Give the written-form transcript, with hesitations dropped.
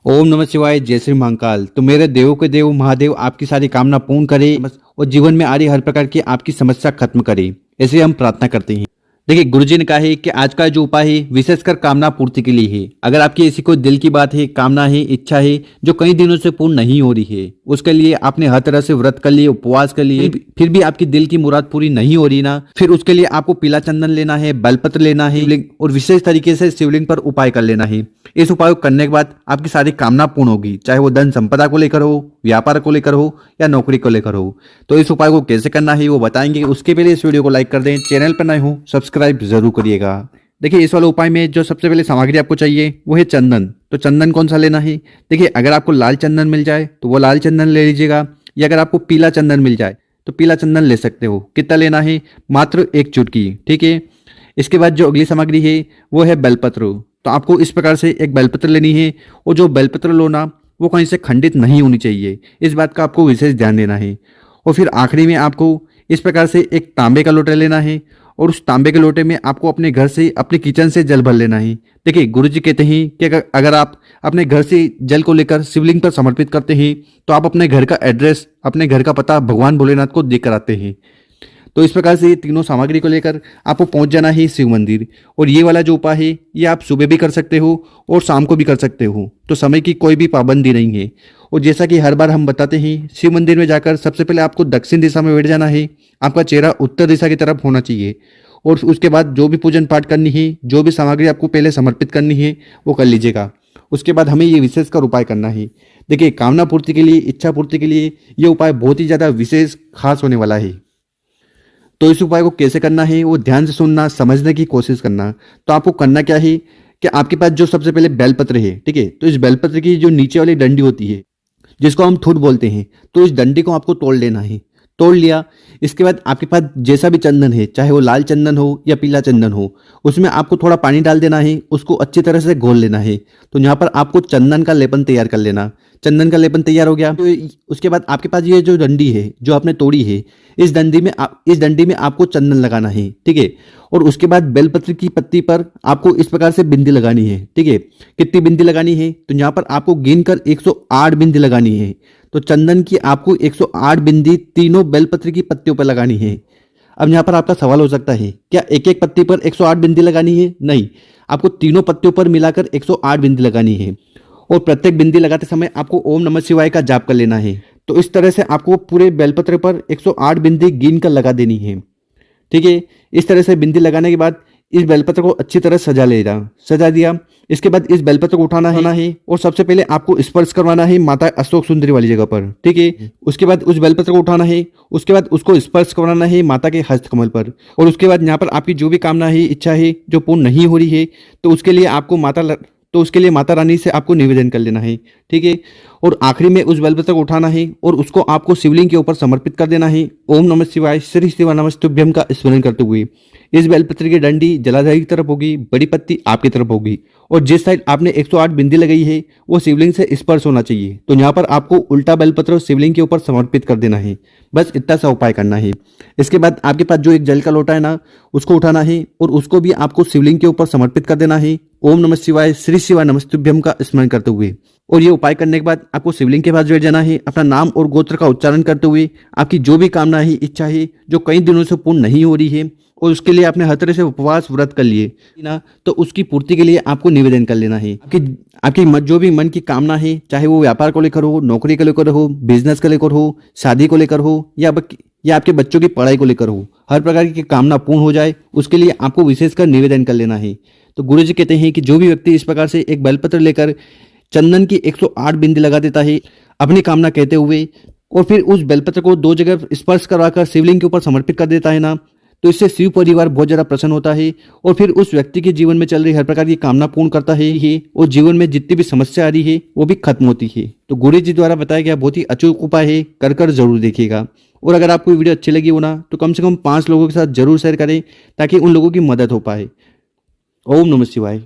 ओम नमः शिवाय। जय श्री महाकाल। तो मेरे देवों के देव महादेव आपकी सारी कामना पूर्ण करे और जीवन में आ रही हर प्रकार की आपकी समस्या खत्म करे, ऐसे हम प्रार्थना करते हैं। देखिए, गुरुजी ने कहा है कि आज का जो उपाय है विशेषकर कामना पूर्ति के लिए है। अगर आपकी ऐसी कोई दिल की बात है, कामना है, इच्छा है जो कई दिनों से पूर्ण नहीं हो रही है, उसके लिए आपने हर तरह से व्रत कर लिए, उपवास कर लिए, फिर भी आपकी दिल की मुराद पूरी नहीं हो रही ना, फिर उसके लिए आपको पीला चंदन लेना है, बेलपत्र लेना है और विशेष तरीके से शिवलिंग पर उपाय कर लेना है। इस उपाय को करने के बाद आपकी सारी कामना पूर्ण होगी, चाहे वो धन संपदा को लेकर हो, व्यापार को लेकर हो या नौकरी को लेकर हो। तो इस उपाय को कैसे करना है वो बताएंगे। उसके पहले इस वीडियो को लाइक कर दें, चैनल पर नए हो सब्सक्राइब जरूर करिएगा। देखिए, इस वाले उपाय में जो सबसे पहले सामग्री आपको चाहिए वो है चंदन। तो चंदन कौन सा लेना है? देखिए, अगर आपको लाल चंदन मिल जाए तो वो लाल चंदन ले लीजिएगा, या अगर आपको पीला चंदन मिल जाए तो पीला चंदन ले सकते हो। कितना लेना है? मात्र 1 चुटकी, ठीक है। इसके बाद जो अगली सामग्री है वो है बेलपत्र। तो आपको इस प्रकार से एक बेलपत्र लेनी है, और जो बेलपत्र लो ना वो कहीं से खंडित नहीं होनी चाहिए, इस बात का आपको विशेष ध्यान देना है। और फिर आखिरी में आपको इस प्रकार से एक तांबे का लोटा लेना है, और उस तांबे के लोटे में आपको अपने घर से, अपने किचन से जल भर लेना है। देखिए, गुरुजी कहते हैं कि अगर आप अपने घर से जल को लेकर शिवलिंग पर समर्पित करते हैं तो आप अपने घर का एड्रेस, अपने घर का पता भगवान भोलेनाथ को देकर आते हैं। तो इस प्रकार से ये तीनों सामग्री को लेकर आपको पहुंच जाना है शिव मंदिर। और ये वाला जो उपाय है ये आप सुबह भी कर सकते हो और शाम को भी कर सकते हो, तो समय की कोई भी पाबंदी नहीं है। और जैसा कि हर बार हम बताते हैं, शिव मंदिर में जाकर सबसे पहले आपको दक्षिण दिशा में बैठ जाना है। आपका चेहरा उत्तर दिशा की तरफ होना चाहिए, और उसके बाद जो भी पूजन पाठ करनी है, जो भी सामग्री आपको पहले समर्पित करनी है वो कर लीजिएगा। उसके बाद हमें ये विशेषकर उपाय करना है। देखिए, कामना पूर्ति के लिए, इच्छा पूर्ति के लिए ये उपाय बहुत ही ज़्यादा विशेष खास होने वाला है। तो इस उपाय को कैसे करना है वो ध्यान से सुनना, समझने की कोशिश करना। तो आपको करना क्या है कि आपके पास जो सबसे पहले बेलपत्र है, ठीक है, तो इस बेलपत्र की जो नीचे वाली डंडी होती है जिसको हम ठूठ बोलते हैं, तो इस डंडी को आपको तोड़ लेना है। तोड़ लिया, इसके बाद आपके पास जैसा भी चंदन है, चाहे वो लाल चंदन हो या पीला चंदन हो, उसमें आपको थोड़ा पानी डाल देना है, उसको अच्छी तरह से घोल लेना है। तो यहाँ पर आपको चंदन का लेपन तैयार कर लेना। चंदन का लेपन तैयार हो गया तो उसके बाद आपके पास ये जो डंडी है जो आपने तोड़ी है, इस डंडी में आपको चंदन लगाना है, ठीक है। और उसके बाद बेलपत्र की पत्ती पर आपको इस प्रकार से बिंदी लगानी है, ठीक है। कितनी बिंदी लगानी है? तो यहाँ पर आपको गिनकर 108 बिंदी लगानी है। तो चंदन की आपको 108 बिंदी तीनों बेलपत्र की पत्तियों पर लगानी है। अब यहाँ पर आपका सवाल हो सकता है, क्या एक एक पत्ती पर 108 बिंदी लगानी है? नहीं, आपको तीनों पत्तियों पर मिलाकर 108 बिंदी लगानी है। और प्रत्येक बिंदी लगाते समय आपको ओम नमः शिवाय का जाप कर लेना है। तो इस तरह से आपको पूरे बेलपत्र पर 108 बिंदी गिन कर लगा देनी है, ठीक है। इस तरह से बिंदी लगाने के बाद इस बेलपत्र को अच्छी तरह सजा दिया। इसके बाद इस बेलपत्र को उठाना है और सबसे पहले आपको स्पर्श करवाना है माता अशोक सुंदरी वाली जगह पर, ठीक है। उसके बाद उस बेलपत्र को उठाना है, उसके बाद उसको स्पर्श करवाना है माता के हस्त कमल पर। और उसके बाद यहाँ पर आपकी जो भी कामना है, इच्छा है जो पूर्ण नहीं हो रही है, तो उसके लिए माता रानी से आपको निवेदन कर लेना है, ठीक है। और आखिरी में उस बेलपत्र को उठाना है और उसको आपको शिवलिंग के ऊपर समर्पित कर देना है। ओम नमः शिवाय, श्री शिवा नमस्तुभ्यम का स्मरण करते हुए इस बेलपत्र की डंडी जलाधारी की तरफ होगी, बड़ी पत्ती आपकी तरफ होगी, और जिस साइड आपने 108 बिंदी लगाई है वो शिवलिंग से स्पर्श होना चाहिए। तो यहाँ पर आपको उल्टा बेलपत्र शिवलिंग के ऊपर समर्पित कर देना है। बस इतना सा उपाय करना है। इसके बाद आपके पास जो एक जल का लोटा है ना, उसको उठाना है और उसको भी आपको शिवलिंग के ऊपर समर्पित कर देना है। ओम नमः शिवाय, श्री शिवा नमस्तुभ्यम का स्मरण करते हुए। और ये उपाय करने के बाद आपको शिवलिंग के पास बैठ जाना है, अपना नाम और गोत्र का उच्चारण करते हुए आपकी जो भी कामना है, इच्छा है जो कई दिनों से पूर्ण नहीं हो रही है और उसके लिए आपने हर तरह से उपवास व्रत कर लिए ना, तो उसकी पूर्ति के लिए आपको निवेदन कर लेना है। आपकी जो भी मन की कामना है, चाहे वो व्यापार को लेकर हो, नौकरी को लेकर हो, बिजनेस को लेकर हो, शादी को लेकर हो, या आपके बच्चों की पढ़ाई को लेकर हो, हर प्रकार की कामना पूर्ण हो जाए उसके लिए आपको विशेषकर निवेदन कर लेना है। तो गुरुजी कहते हैं कि जो भी व्यक्ति इस प्रकार से एक बेलपत्र लेकर चंदन की 108 बिंदी लगा देता है अपनी कामना कहते हुए, और फिर उस बेलपत्र को 2 जगह स्पर्श करवाकर शिवलिंग के ऊपर समर्पित कर देता है ना, तो इससे शिव परिवार बहुत ज़्यादा प्रसन्न होता है और फिर उस व्यक्ति के जीवन में चल रही हर प्रकार की कामना पूर्ण करता है और जीवन में जितनी भी समस्या आ रही है वो भी खत्म होती है। तो गुरु जी द्वारा बताया गया बहुत ही अचूक उपाय है, कर जरूर देखिएगा। और अगर आपको वीडियो अच्छी लगी हो ना, तो कम से कम 5 लोगों के साथ जरूर शेयर करें ताकि उन लोगों की मदद हो पाए। ओम नमः शिवाय।